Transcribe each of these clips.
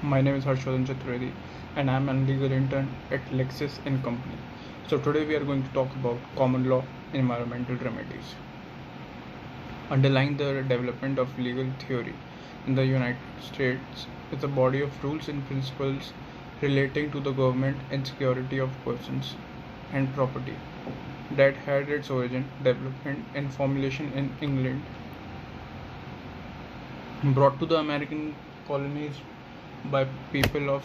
My name is Harshvardhan Chaturvedi and I am a legal intern at Lexis & Company. So today we are going to talk about common law environmental remedies. Underlying the development of legal theory in the United States is a body of rules and principles relating to the government and security of persons and property that had its origin, development and formulation in England, brought to the American colonies by people of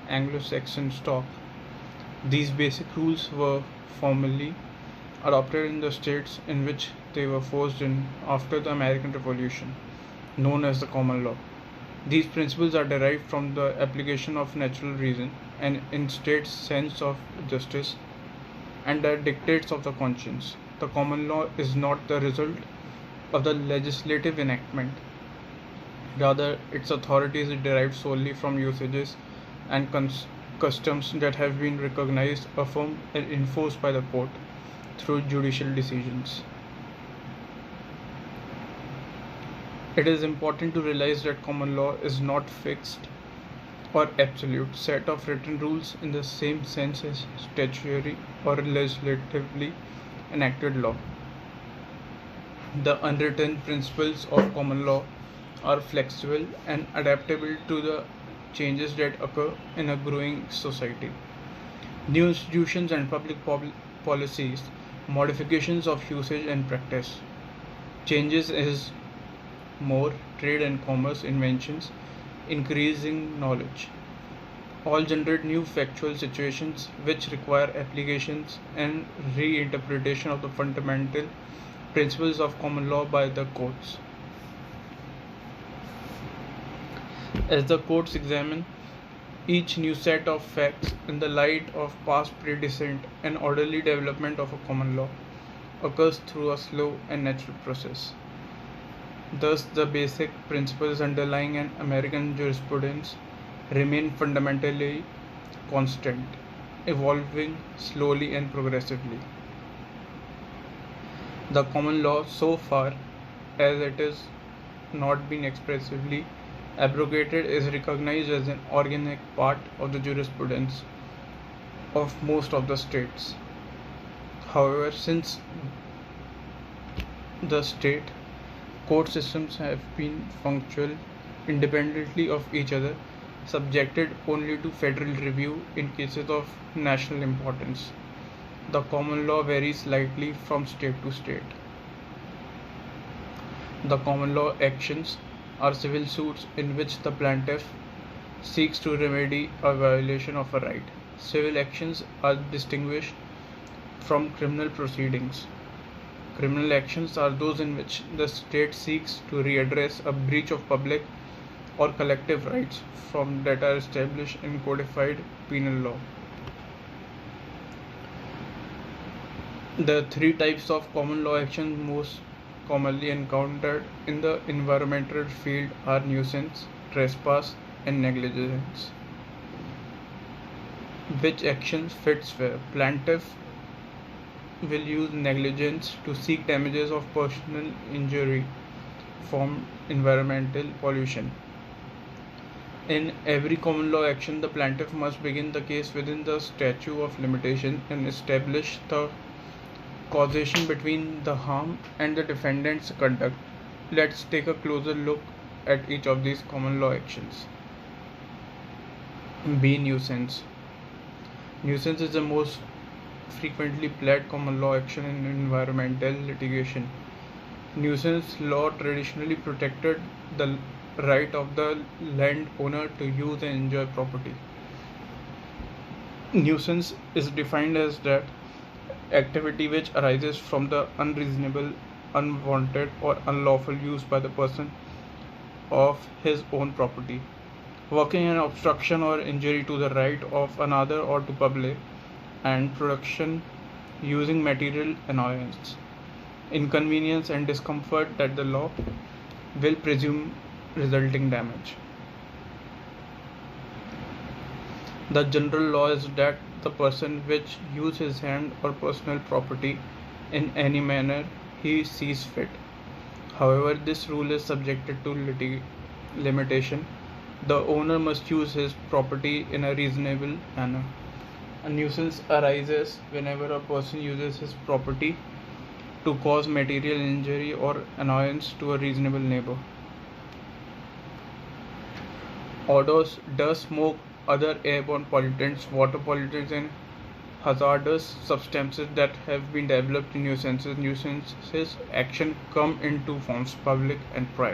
Anglo-Saxon stock. These basic rules were formally adopted in the states in which they were forced in after the American Revolution, known as the common law. These principles are derived from the application of natural reason and in states' sense of justice and the dictates of the conscience. The common law is not the result of the legislative enactment. Rather, its authority is derived solely from usages and customs that have been recognized, affirmed, and enforced by the court through judicial decisions. It is important to realize that common law is not fixed or absolute set of written rules in the same sense as statutory or legislatively enacted law. The unwritten principles of common law are flexible and adaptable to the changes that occur in a growing society. New institutions and public policies, modifications of usage and practice, changes is more trade and commerce inventions, increasing knowledge. All generate new factual situations which require applications and reinterpretation of the fundamental principles of common law by the courts. As the courts examine each new set of facts in the light of past precedent, an orderly development of a common law occurs through a slow and natural process. Thus, the basic principles underlying an American jurisprudence remain fundamentally constant, evolving slowly and progressively. The common law, so far as it is not been expressively abrogated, is recognized as an organic part of the jurisprudence of most of the states. However, since the state court systems have been functional independently of each other, subjected only to federal review in cases of national importance, the common law varies slightly from state to state. The common law actions are civil suits in which the plaintiff seeks to remedy a violation of a right. Civil actions are distinguished from criminal proceedings. Criminal actions are those in which the state seeks to readdress a breach of public or collective rights from that are established in codified penal law. The three types of common law actions most commonly encountered in the environmental field are nuisance, trespass, and negligence. Which actions fits where? Plaintiff will use negligence to seek damages of personal injury from environmental pollution. In every common law action, the plaintiff must begin the case within the statute of limitation and establish the causation between the harm and the defendant's conduct. Let's take a closer look at each of these common law actions. B. Nuisance. Nuisance is the most frequently pled common law action in environmental litigation. Nuisance law traditionally protected the right of the landowner to use and enjoy property. Nuisance is defined as that activity which arises from the unreasonable, unwanted, or unlawful use by the person of his own property, working in obstruction or injury to the right of another or to public and production, using material annoyance, inconvenience, and discomfort that the law will presume resulting damage. The general law is that the person which use his hand or personal property in any manner he sees fit. However, this rule is subjected to limitation The owner must use his property in a reasonable manner. A nuisance arises whenever a person uses his property to cause material injury or annoyance to a reasonable neighbor. Odors, dust, smoke, other airborne pollutants, water pollutants, and hazardous substances that have been developed in nuisances. Nuisances action come in two forms: public and private.